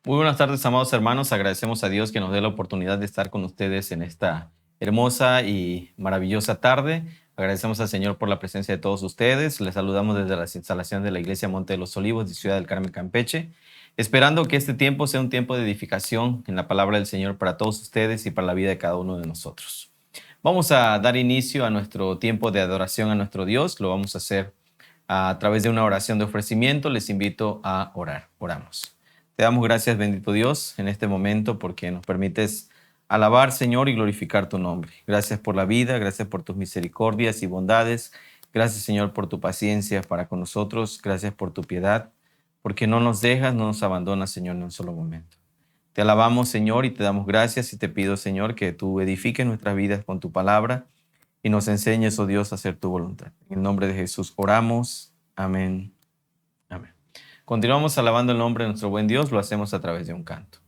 Muy buenas tardes, amados hermanos. Agradecemos a Dios que nos dé la oportunidad de estar con ustedes en esta hermosa y maravillosa tarde. Agradecemos al Señor por la presencia de todos ustedes. Les saludamos desde las instalaciones de la Iglesia Monte de los Olivos de Ciudad del Carmen, Campeche, esperando que este tiempo sea un tiempo de edificación en la palabra del Señor para todos ustedes y para la vida de cada uno de nosotros. Vamos a dar inicio a nuestro tiempo de adoración a nuestro Dios. Lo vamos a hacer a través de una oración de ofrecimiento. Les invito a orar. Oramos. Te damos gracias, bendito Dios, en este momento porque nos permites alabar, Señor, y glorificar tu nombre. Gracias por la vida, gracias por tus misericordias y bondades. Gracias, Señor, por tu paciencia para con nosotros. Gracias por tu piedad, porque no nos dejas, no nos abandonas, Señor, en un solo momento. Te alabamos, Señor, y te damos gracias y te pido, Señor, que tú edifiques nuestras vidas con tu palabra y nos enseñes, oh Dios, a hacer tu voluntad. En el nombre de Jesús oramos. Amén. Amén. Continuamos alabando el nombre de nuestro buen Dios, lo hacemos a través de un canto.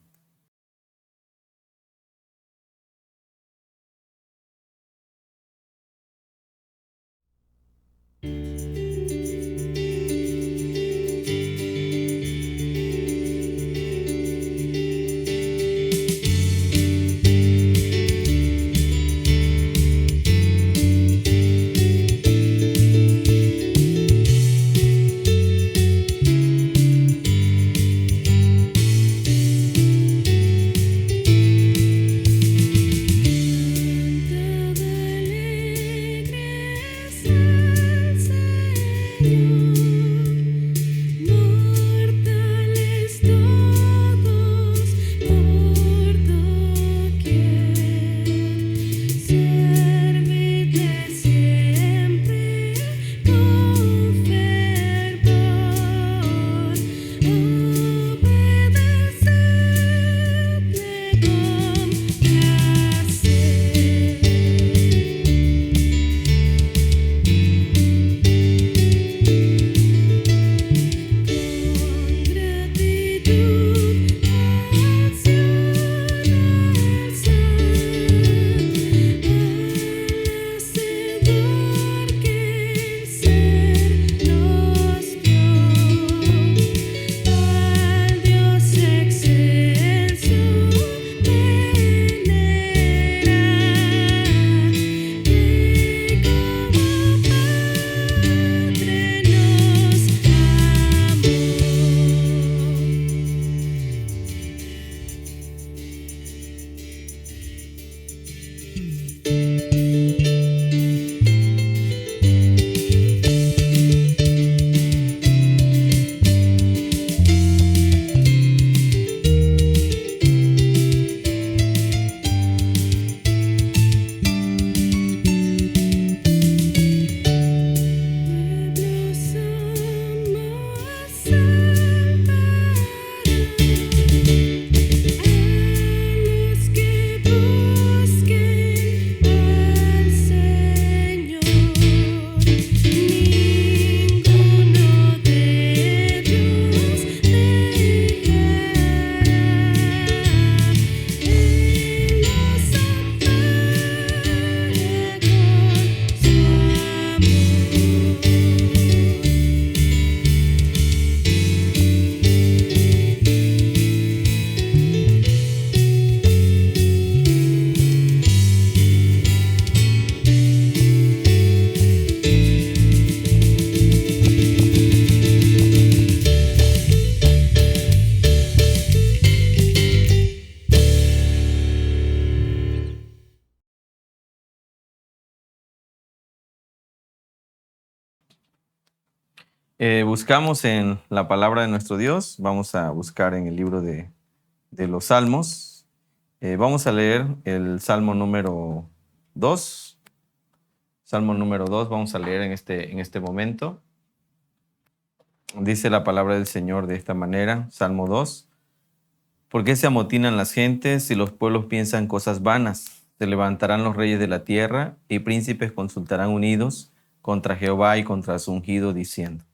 Buscamos en la palabra de nuestro Dios. Vamos a buscar en el libro de los Salmos. Vamos a leer el Salmo número 2. Salmo número 2 vamos a leer en este momento. Dice la palabra del Señor de esta manera, Salmo 2. ¿Por qué se amotinan las gentes y los pueblos piensan cosas vanas? Se levantarán los reyes de la tierra y príncipes consultarán unidos contra Jehová y contra su ungido, diciendo: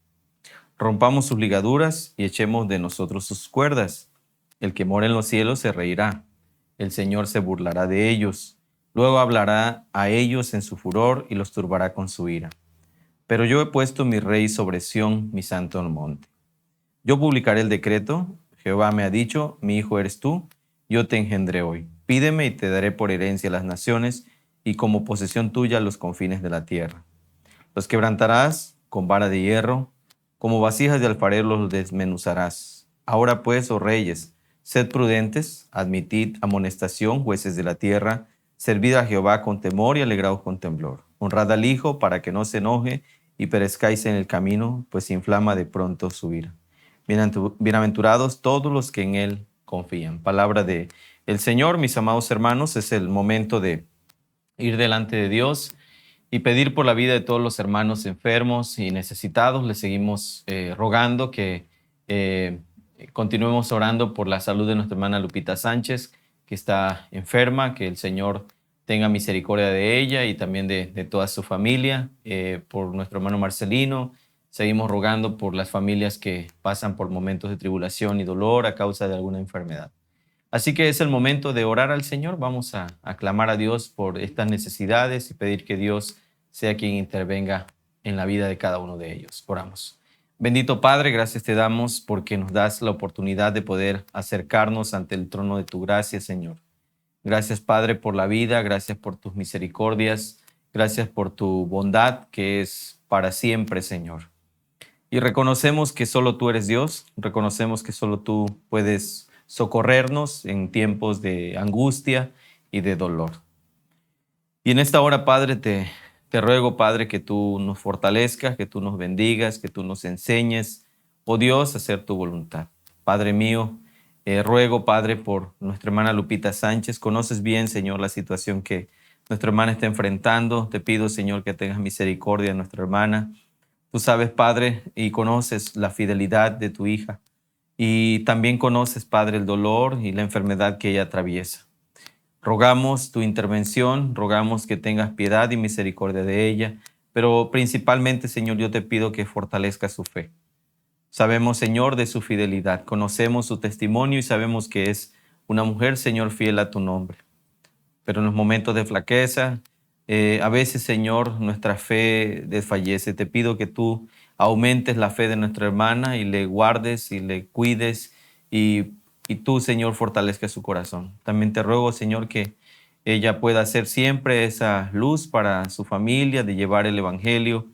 rompamos sus ligaduras y echemos de nosotros sus cuerdas. El que mora en los cielos se reirá. El Señor se burlará de ellos. Luego hablará a ellos en su furor y los turbará con su ira. Pero yo he puesto mi rey sobre Sión, mi santo monte. Yo publicaré el decreto, Jehová me ha dicho, mi hijo eres tú, yo te engendré hoy. Pídeme y te daré por herencia las naciones y como posesión tuya los confines de la tierra. Los quebrantarás con vara de hierro, como vasijas de alfarero los desmenuzarás. Ahora pues, oh reyes, sed prudentes, admitid amonestación, jueces de la tierra, servid a Jehová con temor y alegraos con temblor. Honrad al Hijo para que no se enoje y perezcáis en el camino, pues inflama de pronto su ira. Bienaventurados todos los que en él confían. Palabra de el Señor, mis amados hermanos, es el momento de ir delante de Dios y pedir por la vida de todos los hermanos enfermos y necesitados. Les seguimos rogando que continuemos orando por la salud de nuestra hermana Lupita Sánchez, que está enferma, que el Señor tenga misericordia de ella y también de toda su familia, por nuestro hermano Marcelino. Seguimos rogando por las familias que pasan por momentos de tribulación y dolor a causa de alguna enfermedad. Así que es el momento de orar al Señor. Vamos a clamar a Dios por estas necesidades y pedir que Dios sea quien intervenga en la vida de cada uno de ellos. Oramos. Bendito Padre, gracias te damos porque nos das la oportunidad de poder acercarnos ante el trono de tu gracia, Señor. Gracias, Padre, por la vida, gracias por tus misericordias, gracias por tu bondad que es para siempre, Señor. Y reconocemos que solo tú eres Dios, reconocemos que solo tú puedes socorrernos en tiempos de angustia y de dolor. Y en esta hora, Padre, te ruego, Padre, que tú nos fortalezcas, que tú nos bendigas, que tú nos enseñes, oh Dios, a hacer tu voluntad. Padre mío, ruego, Padre, por nuestra hermana Lupita Sánchez. Conoces bien, Señor, la situación que nuestra hermana está enfrentando. Te pido, Señor, que tengas misericordia de nuestra hermana. Tú sabes, Padre, y conoces la fidelidad de tu hija. Y también conoces, Padre, el dolor y la enfermedad que ella atraviesa. Rogamos tu intervención, rogamos que tengas piedad y misericordia de ella, pero principalmente, Señor, yo te pido que fortalezca su fe. Sabemos, Señor, de su fidelidad, conocemos su testimonio y sabemos que es una mujer, Señor, fiel a tu nombre. Pero en los momentos de flaqueza, a veces, Señor, nuestra fe desfallece. Te pido que tú aumentes la fe de nuestra hermana y le guardes y le cuides y tú, Señor, fortalezca su corazón. También te ruego, Señor, que ella pueda ser siempre esa luz para su familia, de llevar el evangelio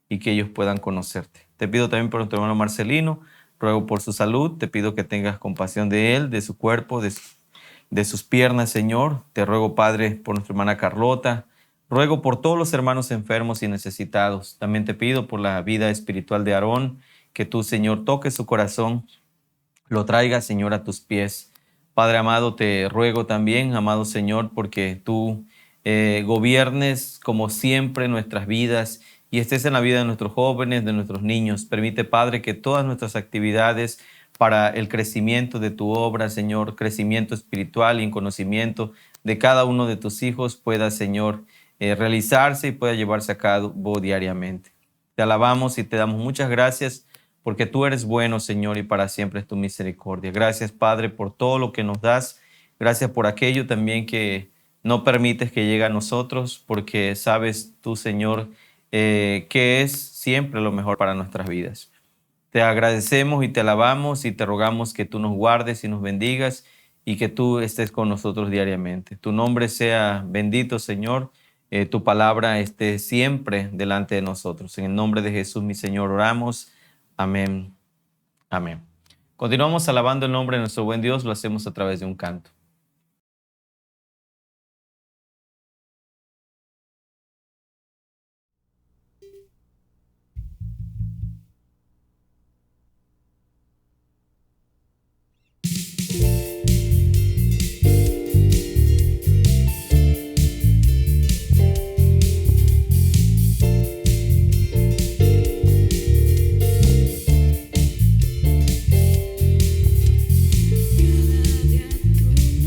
y que ellos puedan conocerte. Te pido también por nuestro hermano Marcelino, ruego por su salud, te pido que tengas compasión de él, de su cuerpo, de sus piernas, Señor. Te ruego, Padre, por nuestra hermana Carlota. Ruego por todos los hermanos enfermos y necesitados. También te pido por la vida espiritual de Aarón, que tú, Señor, toques su corazón, lo traigas, Señor, a tus pies. Padre amado, te ruego también, amado Señor, porque tú gobiernes como siempre nuestras vidas y estés en la vida de nuestros jóvenes, de nuestros niños. Permite, Padre, que todas nuestras actividades para el crecimiento de tu obra, Señor, crecimiento espiritual y en conocimiento de cada uno de tus hijos pueda, Señor, realizarse y pueda llevarse a cabo diariamente. Te alabamos y te damos muchas gracias porque tú eres bueno, Señor, y para siempre es tu misericordia. Gracias, Padre, por todo lo que nos das. Gracias por aquello también que no permites que llegue a nosotros, porque sabes tú, Señor, que es siempre lo mejor para nuestras vidas. Te agradecemos y te alabamos y te rogamos que tú nos guardes y nos bendigas y que tú estés con nosotros diariamente. Tu nombre sea bendito, Señor. Tu palabra esté siempre delante de nosotros. En el nombre de Jesús, mi Señor, oramos. Amén. Amén. Continuamos alabando el nombre de nuestro buen Dios. Lo hacemos a través de un canto. Cada día tú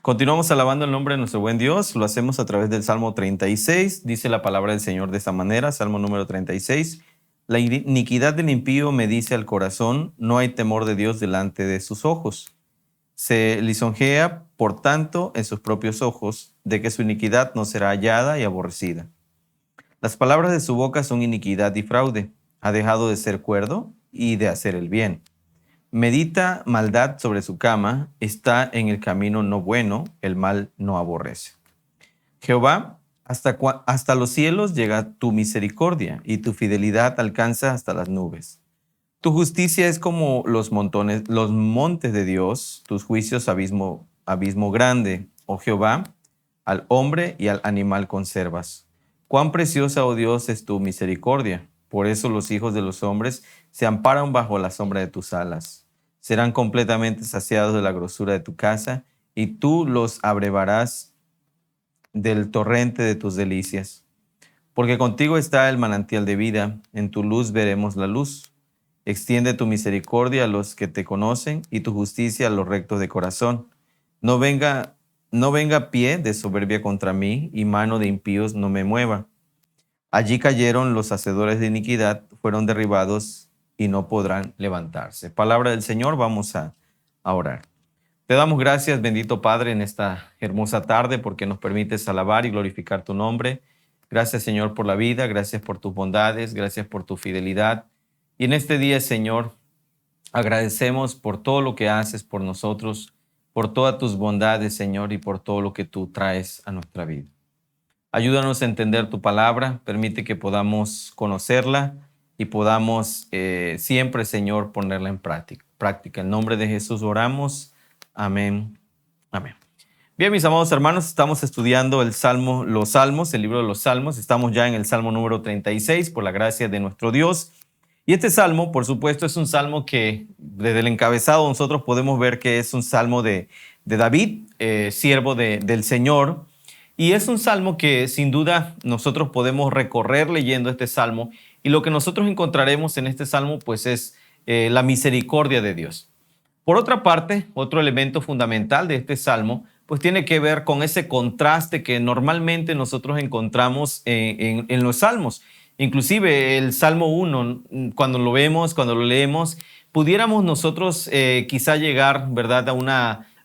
Continuamos alabando el nombre de nuestro buen Dios. Lo hacemos a través del Salmo 36. Dice la palabra del Señor de esta manera, Salmo número 36. La iniquidad del impío me dice al corazón, no hay temor de Dios delante de sus ojos. Se lisonjea, por tanto, en sus propios ojos, de que su iniquidad no será hallada y aborrecida. Las palabras de su boca son iniquidad y fraude. Ha dejado de ser cuerdo y de hacer el bien. Medita maldad sobre su cama, está en el camino no bueno, el mal no aborrece. Jehová, hasta los cielos llega tu misericordia y tu fidelidad alcanza hasta las nubes. Tu justicia es como los montes de Dios, tus juicios abismo grande, oh Jehová, al hombre y al animal conservas. Cuán preciosa, oh Dios, es tu misericordia. Por eso los hijos de los hombres se amparan bajo la sombra de tus alas. Serán completamente saciados de la grosura de tu casa, y tú los abrevarás del torrente de tus delicias. Porque contigo está el manantial de vida, en tu luz veremos la luz. Extiende tu misericordia a los que te conocen, y tu justicia a los rectos de corazón. No venga pie de soberbia contra mí, y mano de impíos no me mueva. Allí cayeron los hacedores de iniquidad, fueron derribados y no podrán levantarse. Palabra del Señor, vamos a orar. Te damos gracias, bendito Padre, en esta hermosa tarde porque nos permites alabar y glorificar tu nombre. Gracias, Señor, por la vida, gracias por tus bondades, gracias por tu fidelidad. Y en este día, Señor, agradecemos por todo lo que haces por nosotros, por todas tus bondades, Señor, y por todo lo que tú traes a nuestra vida. Ayúdanos a entender tu palabra, permite que podamos conocerla y podamos siempre, Señor, ponerla en práctica. En nombre de Jesús oramos. Amén. Amén. Bien, mis amados hermanos, estamos estudiando los Salmos, el libro de los Salmos. Estamos ya en el Salmo número 36, por la gracia de nuestro Dios. Y este salmo, por supuesto, es un salmo que desde el encabezado nosotros podemos ver que es un salmo de David, siervo del Señor. Y es un salmo que sin duda nosotros podemos recorrer leyendo este salmo. Y lo que nosotros encontraremos en este salmo pues es la misericordia de Dios. Por otra parte, otro elemento fundamental de este salmo pues tiene que ver con ese contraste que normalmente nosotros encontramos en los salmos. Inclusive el Salmo 1, cuando lo leemos, pudiéramos nosotros quizá llegar, ¿verdad?,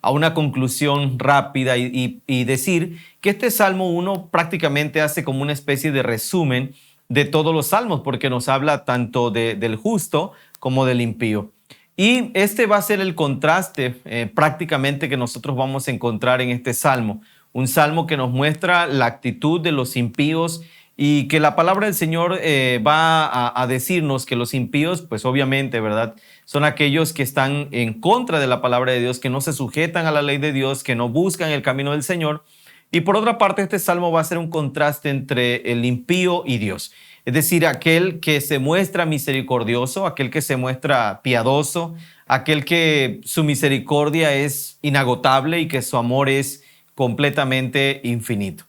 a una conclusión rápida y decir que este Salmo 1 prácticamente hace como una especie de resumen de todos los salmos, porque nos habla tanto del justo como del impío. Y este va a ser el contraste prácticamente que nosotros vamos a encontrar en este salmo. Un salmo que nos muestra la actitud de los impíos y que la palabra del Señor va a decirnos que los impíos, pues obviamente, ¿verdad?, son aquellos que están en contra de la palabra de Dios, que no se sujetan a la ley de Dios, que no buscan el camino del Señor. Y por otra parte, este salmo va a ser un contraste entre el impío y Dios. Es decir, aquel que se muestra misericordioso, aquel que se muestra piadoso, aquel que su misericordia es inagotable y que su amor es completamente infinito.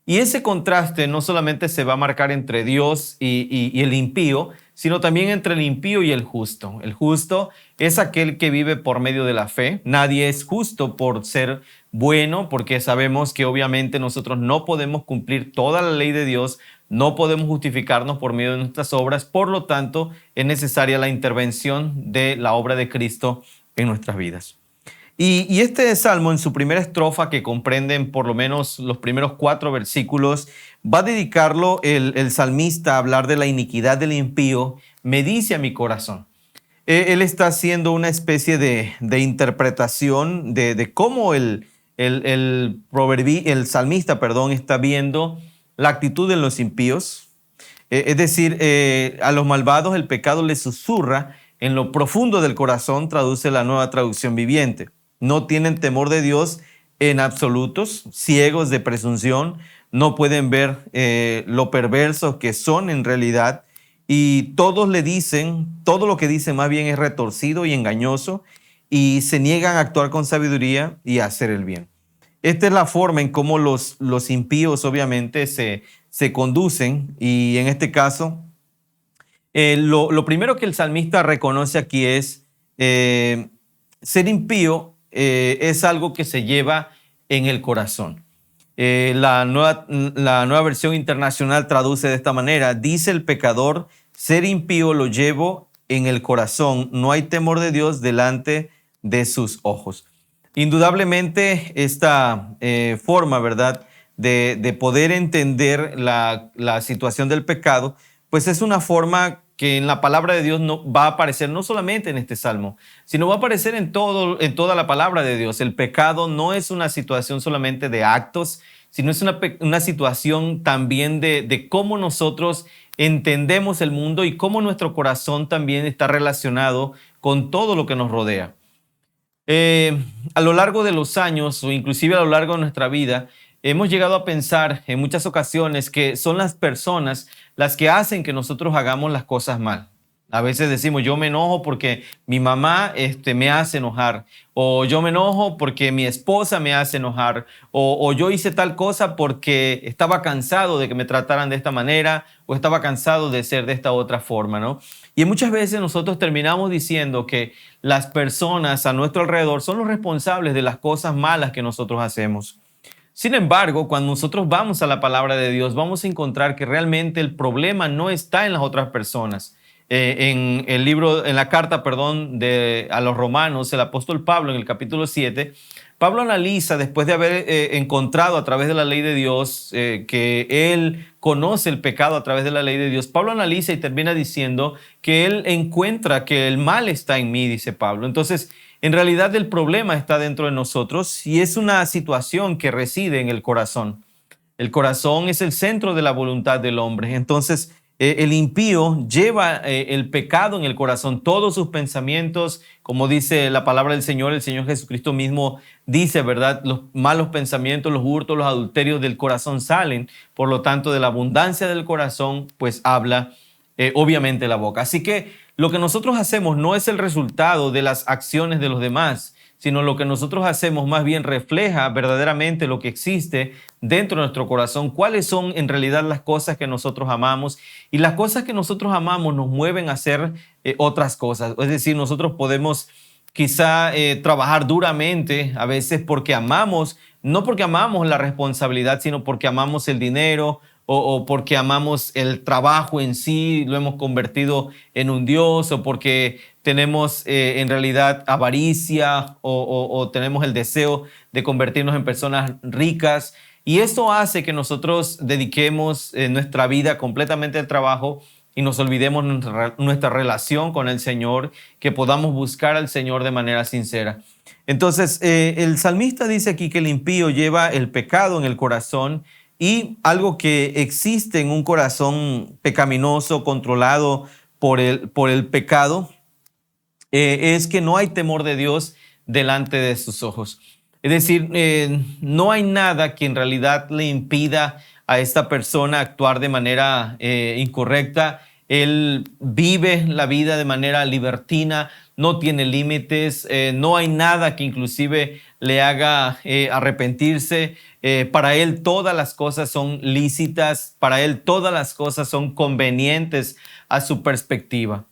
Y ese contraste no solamente se va a marcar entre Dios y el impío, sino también entre el impío y el justo. El justo es aquel que vive por medio de la fe. Nadie es justo por ser bueno, porque sabemos que obviamente nosotros no podemos cumplir toda la ley de Dios, no podemos justificarnos por medio de nuestras obras, por lo tanto es necesaria la intervención de la obra de Cristo en nuestras vidas. Y este salmo, en su primera estrofa, que comprenden por lo menos los primeros 4 versículos, va a dedicarlo el salmista a hablar de la iniquidad del impío. Me dice a mi corazón. Él está haciendo una especie de interpretación de cómo el salmista, está viendo la actitud de los impíos. Es decir, a los malvados el pecado les susurra en lo profundo del corazón, traduce la Nueva Traducción Viviente. No tienen temor de Dios en absolutos, ciegos de presunción, no pueden ver lo perversos que son en realidad, y todos le dicen, todo lo que dicen más bien es retorcido y engañoso, y se niegan a actuar con sabiduría y a hacer el bien. Esta es la forma en cómo los impíos obviamente se conducen, y en este caso lo primero que el salmista reconoce aquí es ser impío. Es algo que se lleva en el corazón. La nueva versión internacional traduce de esta manera: dice el pecador, ser impío lo llevo en el corazón, no hay temor de Dios delante de sus ojos. Indudablemente esta forma, ¿verdad?, de poder entender la situación del pecado, pues es una forma que en la palabra de Dios no, va a aparecer no solamente en este salmo, sino va a aparecer en toda la palabra de Dios. El pecado no es una situación solamente de actos, sino es una situación también de cómo nosotros entendemos el mundo y cómo nuestro corazón también está relacionado con todo lo que nos rodea. A lo largo de los años, o inclusive a lo largo de nuestra vida, hemos llegado a pensar en muchas ocasiones que son las personas las que hacen que nosotros hagamos las cosas mal. A veces decimos, yo me enojo porque mi mamá me hace enojar, o yo me enojo porque mi esposa me hace enojar, o yo hice tal cosa porque estaba cansado de que me trataran de esta manera, o estaba cansado de ser de esta otra forma, ¿no? Y muchas veces nosotros terminamos diciendo que las personas a nuestro alrededor son los responsables de las cosas malas que nosotros hacemos. Sin embargo, cuando nosotros vamos a la palabra de Dios, vamos a encontrar que realmente el problema no está en las otras personas. En la carta, a los Romanos, el apóstol Pablo, en el capítulo 7, Pablo analiza, después de haber encontrado a través de la ley de Dios, que él conoce el pecado a través de la ley de Dios, Pablo analiza y termina diciendo que él encuentra que el mal está en mí, dice Pablo. Entonces, en realidad el problema está dentro de nosotros y es una situación que reside en el corazón. El corazón es el centro de la voluntad del hombre. Entonces, el impío lleva el pecado en el corazón, todos sus pensamientos, como dice la palabra del Señor, el Señor Jesucristo mismo dice, ¿verdad? Los malos pensamientos, los hurtos, los adulterios del corazón salen. Por lo tanto, de la abundancia del corazón, pues habla obviamente la boca. Así que lo que nosotros hacemos no es el resultado de las acciones de los demás, sino lo que nosotros hacemos más bien refleja verdaderamente lo que existe dentro de nuestro corazón, cuáles son en realidad las cosas que nosotros amamos, y las cosas que nosotros amamos nos mueven a hacer otras cosas. Es decir, nosotros podemos quizá trabajar duramente a veces porque amamos, no porque amamos la responsabilidad, sino porque amamos el dinero, o porque amamos el trabajo en sí, lo hemos convertido en un dios, o porque tenemos en realidad avaricia, o tenemos el deseo de convertirnos en personas ricas. Y esto hace que nosotros dediquemos nuestra vida completamente al trabajo y nos olvidemos nuestra relación con el Señor, que podamos buscar al Señor de manera sincera. Entonces, el salmista dice aquí que el impío lleva el pecado en el corazón, y algo que existe en un corazón pecaminoso, controlado por el pecado, es que no hay temor de Dios delante de sus ojos. Es decir, no hay nada que en realidad le impida a esta persona actuar de manera incorrecta. Él vive la vida de manera libertina, no tiene límites, no hay nada que inclusive le haga arrepentirse. Para él todas las cosas son lícitas, para él todas las cosas son convenientes a su perspectiva.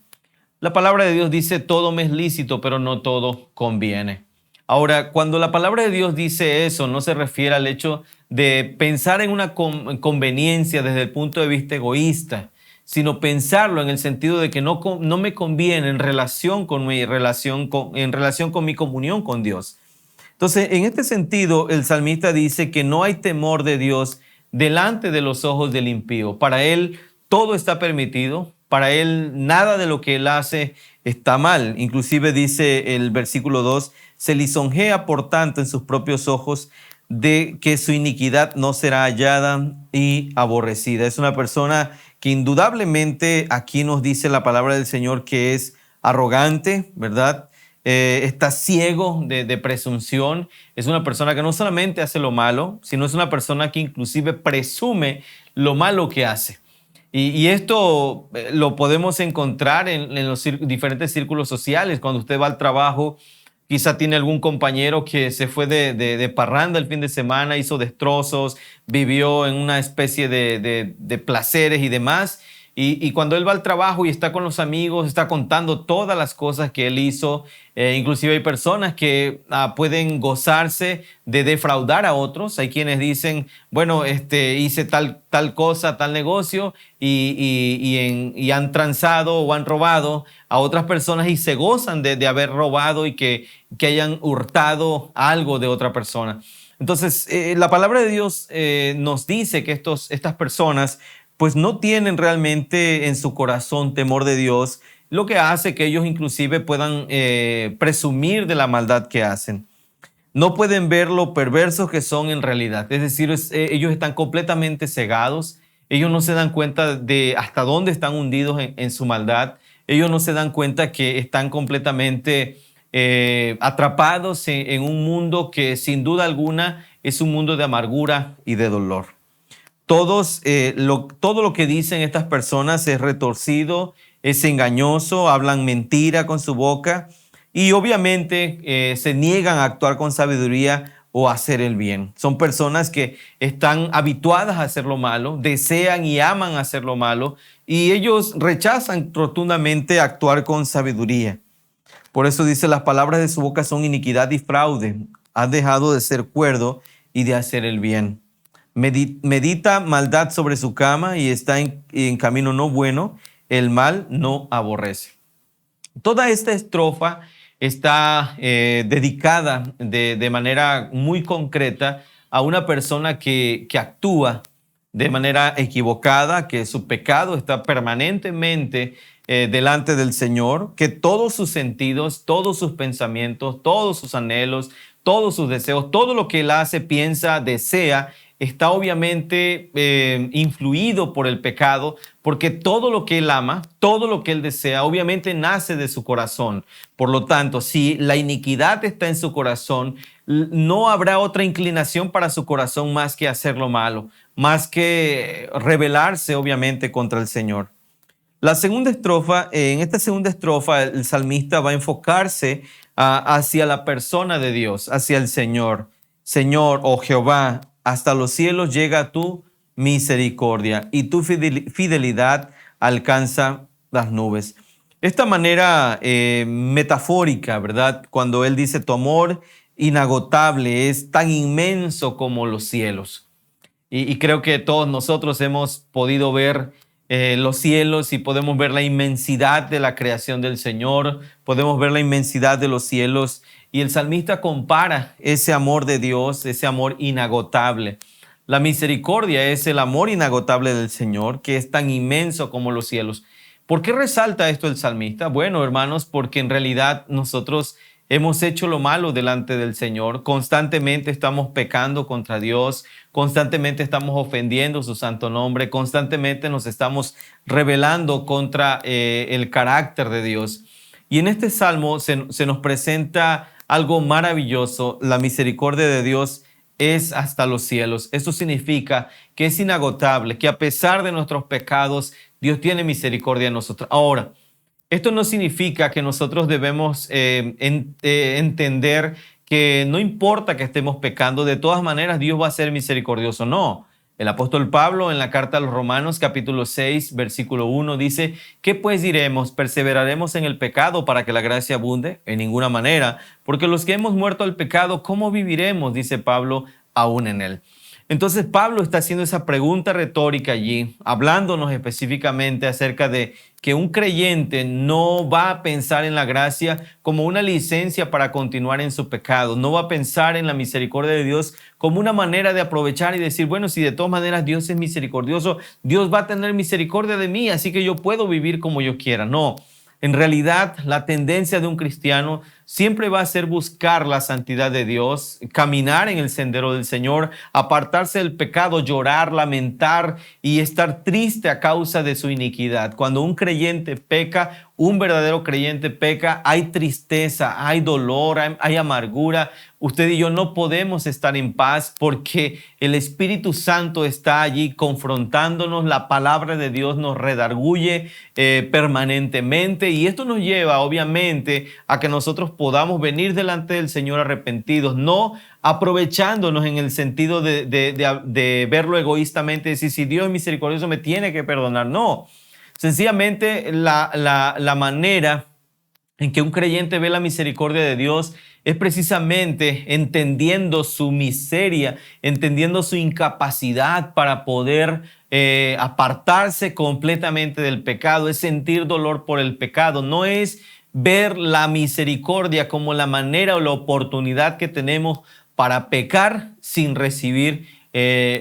La palabra de Dios dice, todo me es lícito, pero no todo conviene. Ahora, cuando la palabra de Dios dice eso, no se refiere al hecho de pensar en una conveniencia desde el punto de vista egoísta, sino pensarlo en el sentido de que no me conviene en relación con mi comunión con Dios. Entonces, en este sentido, el salmista dice que no hay temor de Dios delante de los ojos del impío. Para él todo está permitido, para él nada de lo que él hace está mal. Inclusive dice el versículo 2, se lisonjea por tanto en sus propios ojos de que su iniquidad no será hallada y aborrecida. Es una persona que indudablemente aquí nos dice la palabra del Señor que es arrogante, ¿verdad? Está ciego de presunción. Es una persona que no solamente hace lo malo, sino es una persona que inclusive presume lo malo que hace. Y esto lo podemos encontrar en los diferentes círculos sociales. Cuando usted va al trabajo, quizá tiene algún compañero que se fue de parranda el fin de semana, hizo destrozos, vivió en una especie de placeres y demás. Y cuando él va al trabajo y está con los amigos, está contando todas las cosas que él hizo. Inclusive hay personas que pueden gozarse de defraudar a otros. Hay quienes dicen, bueno, hice tal cosa, tal negocio y han transado o han robado a otras personas y se gozan de haber robado y que hayan hurtado algo de otra persona. Entonces, la palabra de Dios nos dice que estas personas pues no tienen realmente en su corazón temor de Dios, lo que hace que ellos inclusive puedan presumir de la maldad que hacen. No pueden ver lo perversos que son en realidad. Es decir, ellos están completamente cegados. Ellos no se dan cuenta de hasta dónde están hundidos en su maldad. Ellos no se dan cuenta que están completamente atrapados en un mundo que sin duda alguna es un mundo de amargura y de dolor. Todo lo que dicen estas personas es retorcido, es engañoso, hablan mentira con su boca y obviamente se niegan a actuar con sabiduría o a hacer el bien. Son personas que están habituadas a hacer lo malo, desean y aman hacer lo malo y ellos rechazan rotundamente actuar con sabiduría. Por eso dice, las palabras de su boca son iniquidad y fraude. Has dejado de ser cuerdo y de hacer el bien. Medita maldad sobre su cama y está en camino no bueno. El mal no aborrece. Toda esta estrofa está dedicada de manera muy concreta a una persona que actúa de manera equivocada, que su pecado está permanentemente delante del Señor, que todos sus sentidos, todos sus pensamientos, todos sus anhelos, todos sus deseos, todo lo que él hace, piensa, desea, está obviamente influido por el pecado, porque todo lo que él ama, todo lo que él desea, obviamente nace de su corazón. Por lo tanto, si la iniquidad está en su corazón, no habrá otra inclinación para su corazón más que hacer lo malo, más que rebelarse obviamente contra el Señor. La segunda estrofa, en esta segunda estrofa, el salmista va a enfocarse hacia la persona de Dios, hacia el Señor. Señor, oh Jehová, hasta los cielos llega tu misericordia y tu fidelidad alcanza las nubes. Esta manera metafórica, ¿verdad? Cuando él dice tu amor inagotable es tan inmenso como los cielos. Y creo que todos nosotros hemos podido ver los cielos y podemos ver la inmensidad de la creación del Señor, podemos ver la inmensidad de los cielos y el salmista compara ese amor de Dios, ese amor inagotable. La misericordia es el amor inagotable del Señor, que es tan inmenso como los cielos. ¿Por qué resalta esto el salmista? Bueno, hermanos, porque en realidad nosotros hemos hecho lo malo delante del Señor, constantemente estamos pecando contra Dios, constantemente estamos ofendiendo su santo nombre, constantemente nos estamos rebelando contra el carácter de Dios. Y en este salmo se nos presenta algo maravilloso. La misericordia de Dios es hasta los cielos. Eso significa que es inagotable, que a pesar de nuestros pecados, Dios tiene misericordia de nosotros. Ahora, esto no significa que nosotros debemos entender que no importa que estemos pecando, de todas maneras Dios va a ser misericordioso. No. El apóstol Pablo en la carta a los Romanos capítulo 6 versículo 1 dice, ¿qué pues diremos? ¿Perseveraremos en el pecado para que la gracia abunde? En ninguna manera, porque los que hemos muerto al pecado, ¿cómo viviremos? Dice Pablo, aún en él. Entonces Pablo está haciendo esa pregunta retórica allí, hablándonos específicamente acerca de que un creyente no va a pensar en la gracia como una licencia para continuar en su pecado, no va a pensar en la misericordia de Dios como una manera de aprovechar y decir, bueno, si de todas maneras Dios es misericordioso, Dios va a tener misericordia de mí, así que yo puedo vivir como yo quiera. No. En realidad, la tendencia de un cristiano siempre va a ser buscar la santidad de Dios, caminar en el sendero del Señor, apartarse del pecado, llorar, lamentar y estar triste a causa de su iniquidad. Cuando un creyente peca, un verdadero creyente peca, hay tristeza, hay dolor, hay amargura. Usted y yo no podemos estar en paz porque el Espíritu Santo está allí confrontándonos. La palabra de Dios nos redarguye permanentemente y esto nos lleva obviamente a que nosotros podamos venir delante del Señor arrepentidos, no aprovechándonos en el sentido de verlo egoístamente, decir si Dios es misericordioso me tiene que perdonar. No. Sencillamente la manera en que un creyente ve la misericordia de Dios es precisamente entendiendo su miseria, entendiendo su incapacidad para poder apartarse completamente del pecado, es sentir dolor por el pecado, no es ver la misericordia como la manera o la oportunidad que tenemos para pecar sin recibir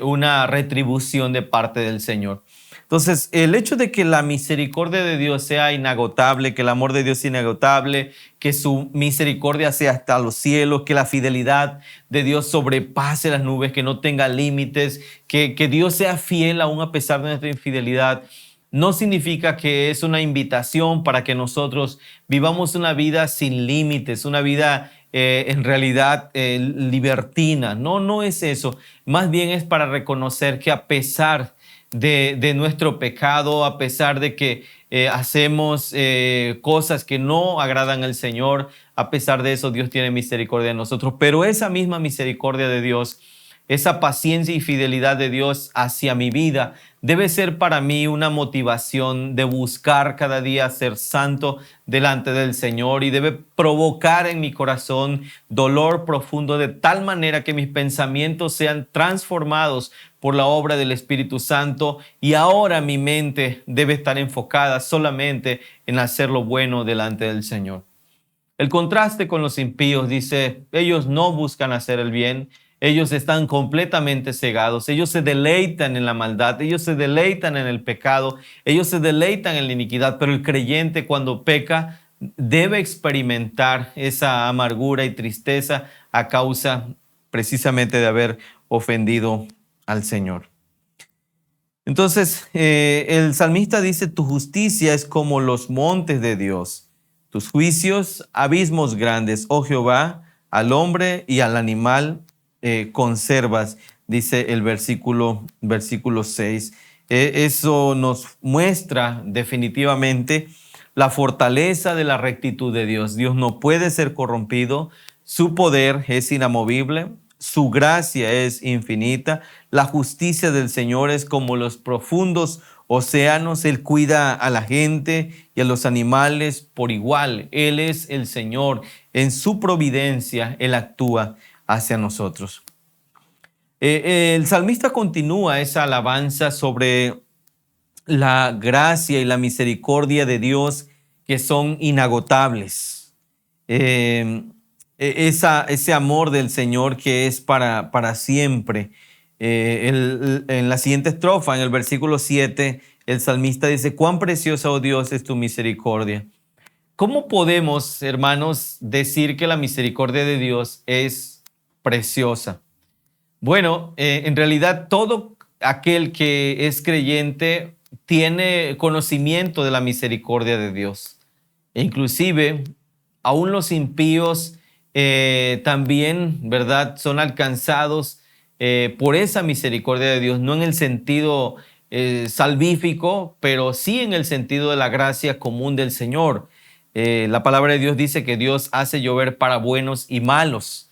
una retribución de parte del Señor. Entonces, el hecho de que la misericordia de Dios sea inagotable, que el amor de Dios sea inagotable, que su misericordia sea hasta los cielos, que la fidelidad de Dios sobrepase las nubes, que no tenga límites, que Dios sea fiel aún a pesar de nuestra infidelidad, no significa que es una invitación para que nosotros vivamos una vida sin límites, una vida en realidad libertina. No, no es eso. Más bien es para reconocer que a pesar de nuestro pecado, a pesar de que hacemos cosas que no agradan al Señor, a pesar de eso Dios tiene misericordia de nosotros. Pero esa misma misericordia de Dios, esa paciencia y fidelidad de Dios hacia mi vida debe ser para mí una motivación de buscar cada día ser santo delante del Señor, y debe provocar en mi corazón dolor profundo de tal manera que mis pensamientos sean transformados por la obra del Espíritu Santo, y ahora mi mente debe estar enfocada solamente en hacer lo bueno delante del Señor. El contraste con los impíos dice, ellos no buscan hacer el bien, ellos están completamente cegados, ellos se deleitan en la maldad, ellos se deleitan en el pecado, ellos se deleitan en la iniquidad, pero el creyente cuando peca debe experimentar esa amargura y tristeza a causa precisamente de haber ofendido al Señor. Entonces, el salmista dice, tu justicia es como los montes de Dios, tus juicios, abismos grandes, oh Jehová, al hombre y al animal conservas, dice el versículo 6. Eso nos muestra definitivamente la fortaleza de la rectitud de Dios. Dios no puede ser corrompido, su poder es inamovible, su gracia es infinita, la justicia del Señor es como los profundos océanos. Él cuida a la gente y a los animales por igual. Él es el Señor. En su providencia, Él actúa hacia nosotros. El salmista continúa esa alabanza sobre la gracia y la misericordia de Dios que son inagotables. Ese amor del Señor que es para siempre. En la siguiente estrofa, en el versículo 7, el salmista dice, cuán preciosa, oh Dios, es tu misericordia. ¿Cómo podemos, hermanos, decir que la misericordia de Dios es preciosa? Bueno, en realidad todo aquel que es creyente tiene conocimiento de la misericordia de Dios. E inclusive, aún los impíos también, ¿verdad?, son alcanzados por esa misericordia de Dios, no en el sentido salvífico, pero sí en el sentido de la gracia común del Señor. La palabra de Dios dice que Dios hace llover para buenos y malos.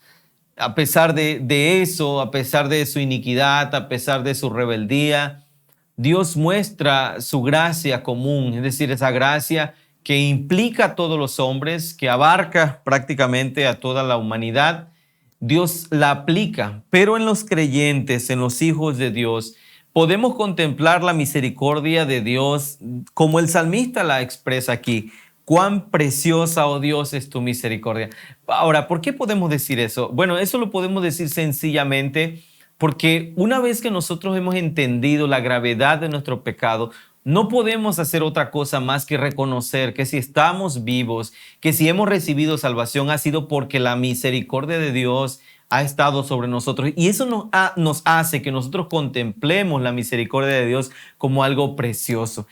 A pesar de eso, a pesar de su iniquidad, a pesar de su rebeldía, Dios muestra su gracia común, es decir, esa gracia que implica a todos los hombres, que abarca prácticamente a toda la humanidad. Dios la aplica, pero en los creyentes, en los hijos de Dios, podemos contemplar la misericordia de Dios como el salmista la expresa aquí. Cuán preciosa, oh Dios, es tu misericordia. Ahora, ¿por qué podemos decir eso? Bueno, eso lo podemos decir sencillamente porque una vez que nosotros hemos entendido la gravedad de nuestro pecado, no podemos hacer otra cosa más que reconocer que si estamos vivos, que si hemos recibido salvación, ha sido porque la misericordia de Dios ha estado sobre nosotros. Y eso nos hace que nosotros contemplemos la misericordia de Dios como algo precioso.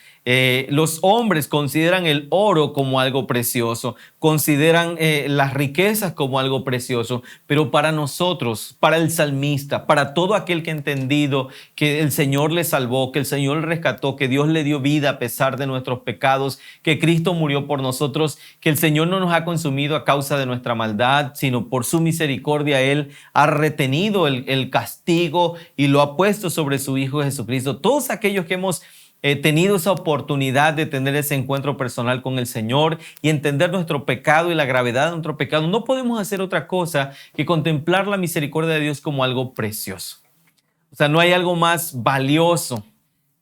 Los hombres consideran el oro como algo precioso, consideran las riquezas como algo precioso, pero para nosotros, para el salmista, para todo aquel que ha entendido que el Señor le salvó, que el Señor le rescató, que Dios le dio vida a pesar de nuestros pecados, que Cristo murió por nosotros, que el Señor no nos ha consumido a causa de nuestra maldad, sino por su misericordia Él ha retenido el castigo y lo ha puesto sobre su Hijo Jesucristo. Todos aquellos que hemos tenido esa oportunidad de tener ese encuentro personal con el Señor y entender nuestro pecado y la gravedad de nuestro pecado, no podemos hacer otra cosa que contemplar la misericordia de Dios como algo precioso. O sea, no hay algo más valioso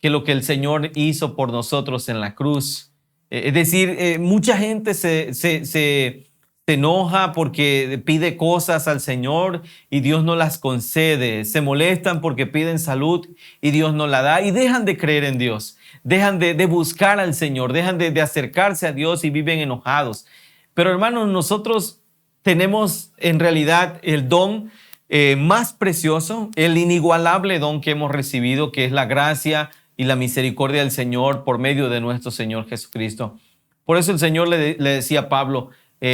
que lo que el Señor hizo por nosotros en la cruz. Es decir, mucha gente se enoja porque pide cosas al Señor y Dios no las concede. Se molestan porque piden salud y Dios no la da y dejan de creer en Dios. Dejan de buscar al Señor, dejan de acercarse a Dios y viven enojados. Pero hermanos, nosotros tenemos en realidad el don más precioso, el inigualable don que hemos recibido, que es la gracia y la misericordia del Señor por medio de nuestro Señor Jesucristo. Por eso el Señor le decía a Pablo,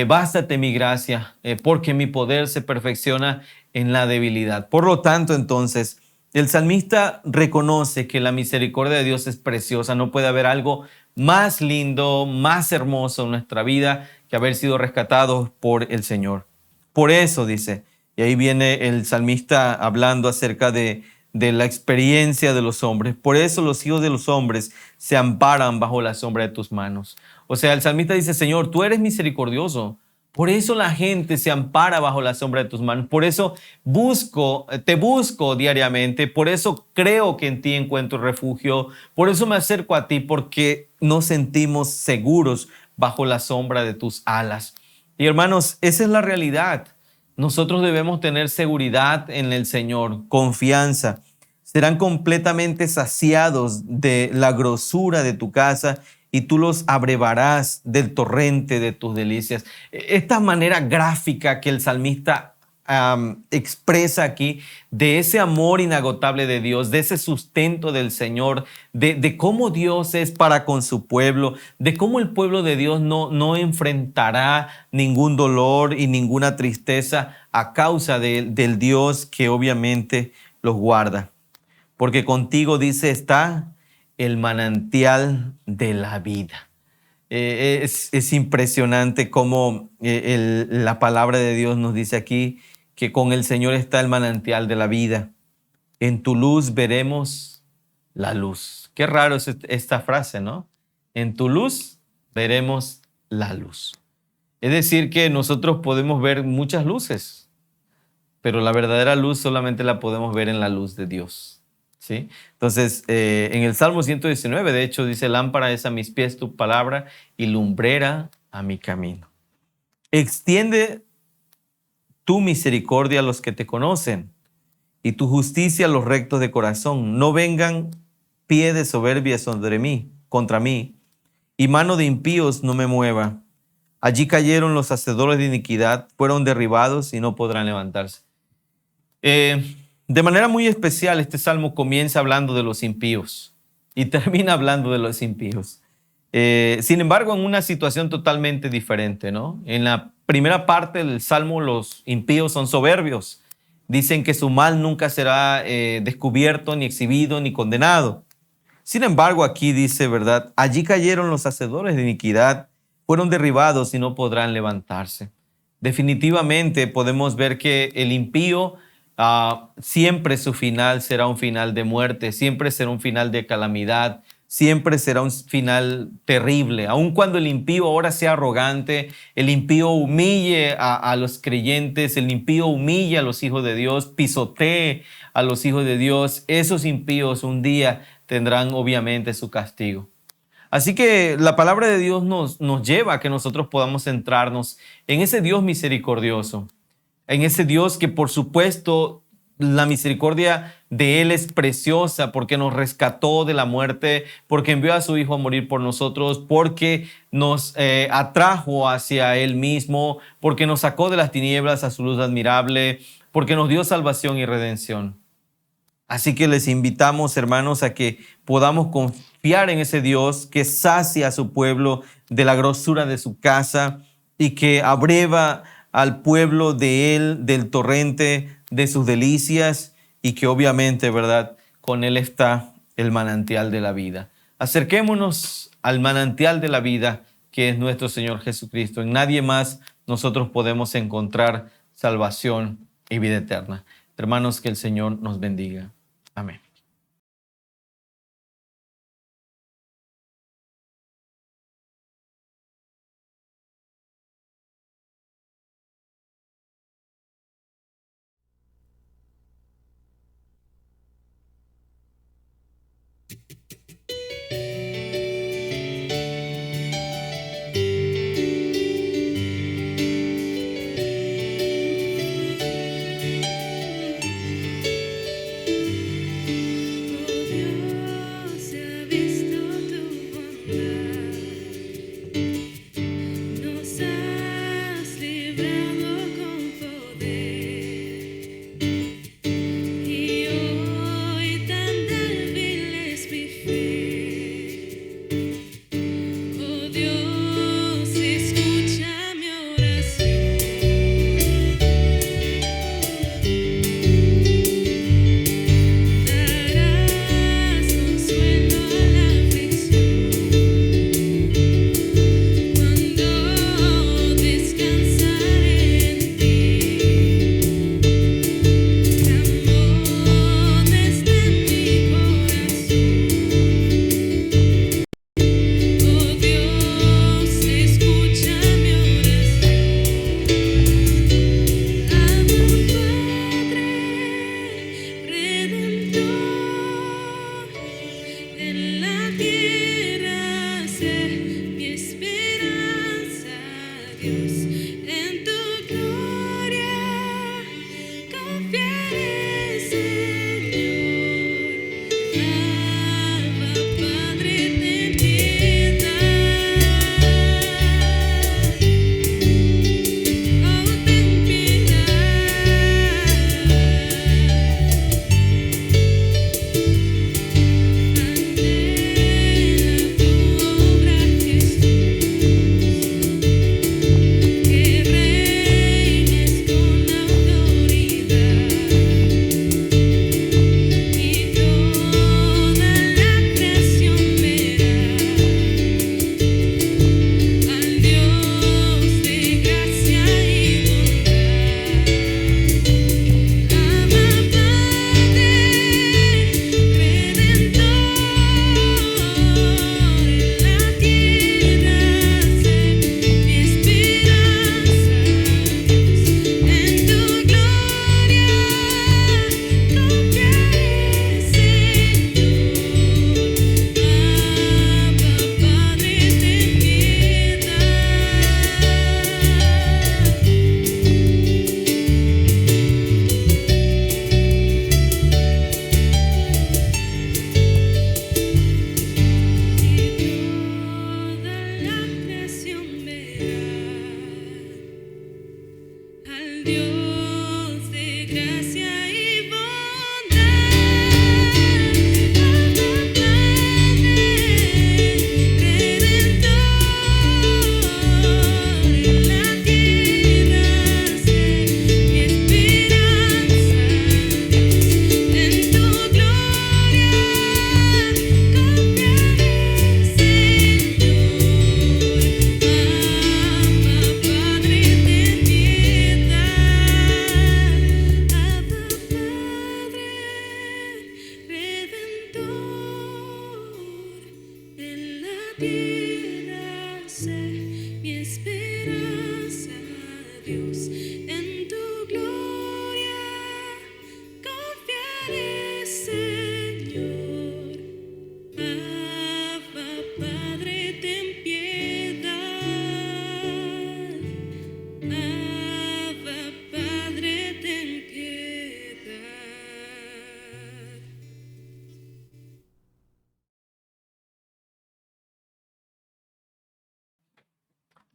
bástate mi gracia, porque mi poder se perfecciona en la debilidad. Por lo tanto, entonces, el salmista reconoce que la misericordia de Dios es preciosa. No puede haber algo más lindo, más hermoso en nuestra vida que haber sido rescatados por el Señor. Por eso dice, y ahí viene el salmista hablando acerca de la experiencia de los hombres. Por eso los hijos de los hombres se amparan bajo la sombra de tus manos. O sea, el salmista dice, Señor, tú eres misericordioso. Por eso la gente se ampara bajo la sombra de tus manos. Por eso te busco diariamente. Por eso creo que en ti encuentro refugio. Por eso me acerco a ti, porque nos sentimos seguros bajo la sombra de tus alas. Y hermanos, esa es la realidad. Nosotros debemos tener seguridad en el Señor, confianza. Serán completamente saciados de la grosura de tu casa y tú los abrevarás del torrente de tus delicias. Esta manera gráfica que el salmista expresa aquí de ese amor inagotable de Dios, de ese sustento del Señor, de cómo Dios es para con su pueblo, de cómo el pueblo de Dios no enfrentará ningún dolor y ninguna tristeza a causa del Dios que obviamente los guarda. Porque contigo, dice, está el manantial de la vida. Es impresionante cómo la palabra de Dios nos dice aquí que con el Señor está el manantial de la vida. En tu luz veremos la luz. Qué raro es esta frase, ¿no? En tu luz veremos la luz. Es decir, que nosotros podemos ver muchas luces, pero la verdadera luz solamente la podemos ver en la luz de Dios. ¿Sí? Entonces, en el Salmo 119, de hecho, dice, lámpara es a mis pies tu palabra y lumbrera a mi camino. Extiende tu misericordia a los que te conocen y tu justicia a los rectos de corazón. No vengan pie de soberbia contra mí, y mano de impíos no me mueva. Allí cayeron los hacedores de iniquidad, fueron derribados y no podrán levantarse. De manera muy especial, este salmo comienza hablando de los impíos y termina hablando de los impíos. Sin embargo, en una situación totalmente diferente, ¿no? En la primera parte del salmo, los impíos son soberbios. Dicen que su mal nunca será descubierto, ni exhibido, ni condenado. Sin embargo, aquí dice, ¿verdad? Allí cayeron los hacedores de iniquidad, fueron derribados y no podrán levantarse. Definitivamente podemos ver que el impío siempre su final será un final de muerte, siempre será un final de calamidad, siempre será un final terrible. Aun cuando el impío ahora sea arrogante, el impío humille a los creyentes, el impío humille a los hijos de Dios, pisotee a los hijos de Dios, esos impíos un día tendrán obviamente su castigo. Así que la palabra de Dios nos lleva a que nosotros podamos centrarnos en ese Dios misericordioso, en ese Dios que por supuesto la misericordia de Él es preciosa porque nos rescató de la muerte, porque envió a su Hijo a morir por nosotros, porque nos atrajo hacia Él mismo, porque nos sacó de las tinieblas a su luz admirable, porque nos dio salvación y redención. Así que les invitamos, hermanos, a que podamos confiar en ese Dios que sacia a su pueblo de la grosura de su casa y que abreva al pueblo de él del torrente de sus delicias y que obviamente, ¿verdad? Con él está el manantial de la vida. Acerquémonos al manantial de la vida que es nuestro Señor Jesucristo. En nadie más nosotros podemos encontrar salvación y vida eterna. Hermanos, que el Señor nos bendiga. Amén.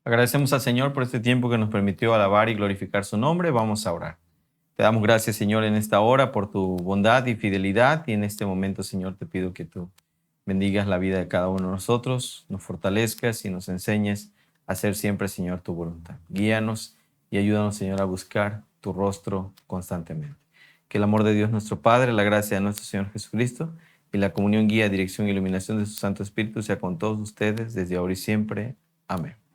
Agradecemos al Señor por este tiempo que nos permitió alabar y glorificar su nombre. Vamos a orar. Te damos gracias, Señor, en esta hora por tu bondad y fidelidad. Y en este momento, Señor, te pido que tú bendigas la vida de cada uno de nosotros, nos fortalezcas y nos enseñes a hacer siempre, Señor, tu voluntad. Guíanos y ayúdanos, Señor, a buscar tu rostro constantemente. Que el amor de Dios nuestro Padre, la gracia de nuestro Señor Jesucristo y la comunión, guía, dirección e iluminación de su Santo Espíritu sea con todos ustedes desde ahora y siempre. Amén.